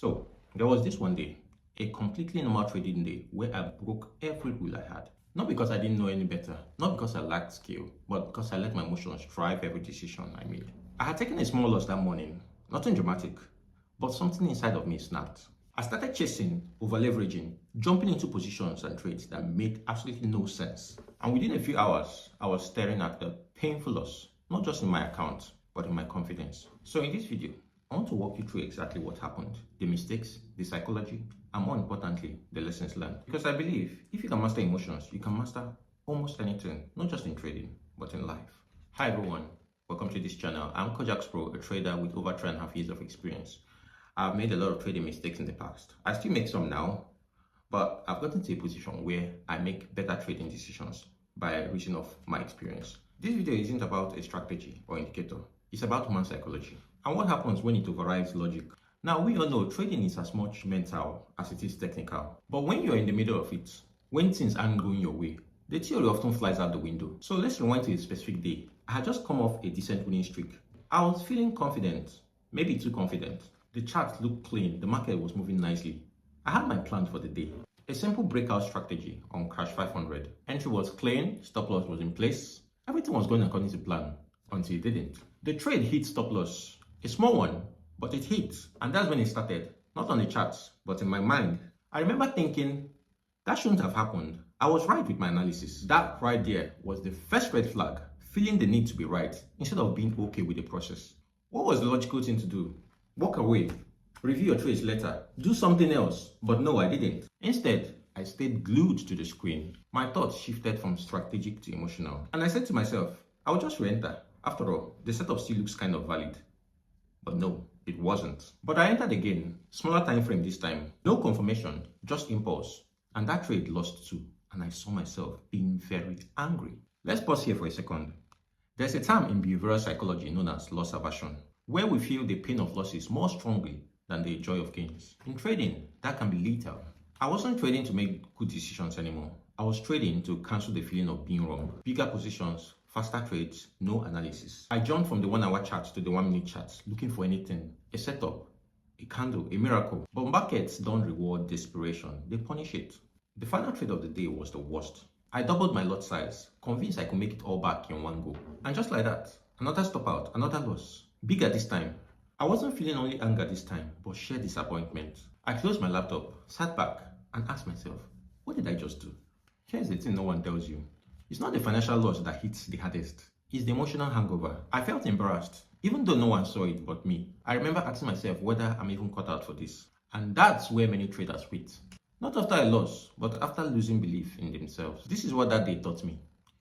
So there was this one day, a completely normal trading day where I broke every rule I had. Not because I didn't know any better, not because I lacked skill, but because I let my emotions drive every decision I made. I had taken a small loss that morning, nothing dramatic, but something inside of me snapped. I started chasing, over leveraging, jumping into positions and trades that made absolutely no sense. And within a few hours, I was staring at the painful loss, not just in my account, but in my confidence. So in this video, I want to walk you through exactly what happened, the mistakes, the psychology, and more importantly, the lessons learned. Because I believe if you can master emotions, you can master almost anything, not just in trading, but in life. Hi everyone, welcome to this channel. I'm Kojaks Pro, a trader with over 3.5 years of experience. I've made a lot of trading mistakes in the past. I still make some now, but I've gotten to a position where I make better trading decisions by reason of my experience. This video isn't about a strategy or indicator. It's about human psychology and what happens when it overrides logic. Now, we all know trading is as much mental as it is technical. But when you're in the middle of it, when things aren't going your way, the theory often flies out the window. So let's rewind to a specific day. I had just come off a decent winning streak. I was feeling confident, maybe too confident. The chart looked clean, the market was moving nicely. I had my plan for the day. A simple breakout strategy on Crash 500. Entry was clean, stop loss was in place. Everything was going according to plan until it didn't. The trade hit stop loss, a small one, but it hit. And that's when it started, not on the charts, but in my mind. I remember thinking, that shouldn't have happened. I was right with my analysis. That right there was the first red flag, feeling the need to be right instead of being okay with the process. What was the logical thing to do? Walk away, review your trades later, do something else. But no, I didn't. Instead, I stayed glued to the screen. My thoughts shifted from strategic to emotional. And I said to myself, I'll just re-enter. After all, the setup still looks kind of valid. But no, it wasn't. But I entered again, smaller time frame this time. No confirmation, just impulse. And that trade lost too. And I saw myself being very angry. Let's pause here for a second. There's a term in behavioral psychology known as loss aversion, where we feel the pain of losses more strongly than the joy of gains. In trading, that can be lethal. I wasn't trading to make good decisions anymore. I was trading to cancel the feeling of being wrong. Bigger positions, faster trades, no analysis. I jumped from the 1 hour chart to the 1 minute chart, looking for anything, a setup, a candle, a miracle. But markets don't reward desperation, they punish it. The final trade of the day was the worst. I doubled my lot size, convinced I could make it all back in one go. And just like that, another stop out, another loss. Bigger this time. I wasn't feeling only anger this time, but sheer disappointment. I closed my laptop, sat back, and asked myself, what did I just do? Here's the thing no one tells you. It's not the financial loss that hits the hardest. It's the emotional hangover. I felt embarrassed, even though no one saw it but me. I remember asking myself whether I'm even cut out for this. And that's where many traders quit. Not after a loss, but after losing belief in themselves. This is what that day taught me.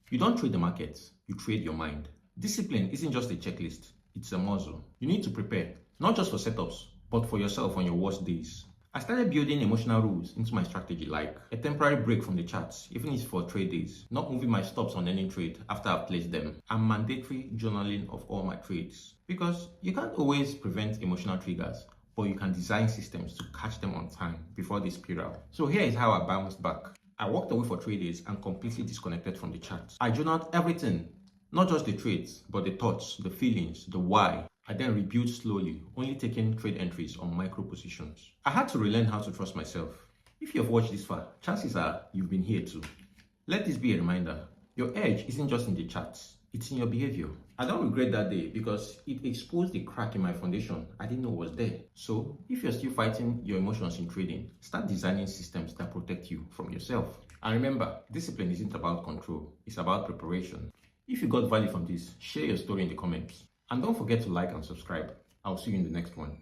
You don't trade the markets, you trade your mind. Discipline isn't just a checklist, it's a muscle. You need to prepare, not just for setups, but for yourself on your worst days. I started building emotional rules into my strategy, like a temporary break from the charts, even if it's for trade days, not moving my stops on any trade after I've placed them, and mandatory journaling of all my trades. Because you can't always prevent emotional triggers, but you can design systems to catch them on time before they spiral. So here is how I bounced back. I walked away for 3 days and completely disconnected from the charts. I journaled everything, not just the trades, but the thoughts, the feelings, the why. I then rebuilt slowly, only taking trade entries on micro positions. I had to relearn how to trust myself. If you have watched this far, chances are you've been here too. Let this be a reminder. Your edge isn't just in the charts, it's in your behavior. I don't regret that day because it exposed the crack in my foundation I didn't know was there. So, if you're still fighting your emotions in trading, start designing systems that protect you from yourself. And remember, discipline isn't about control, it's about preparation. If you got value from this, share your story in the comments. And don't forget to like and subscribe. I'll see you in the next one.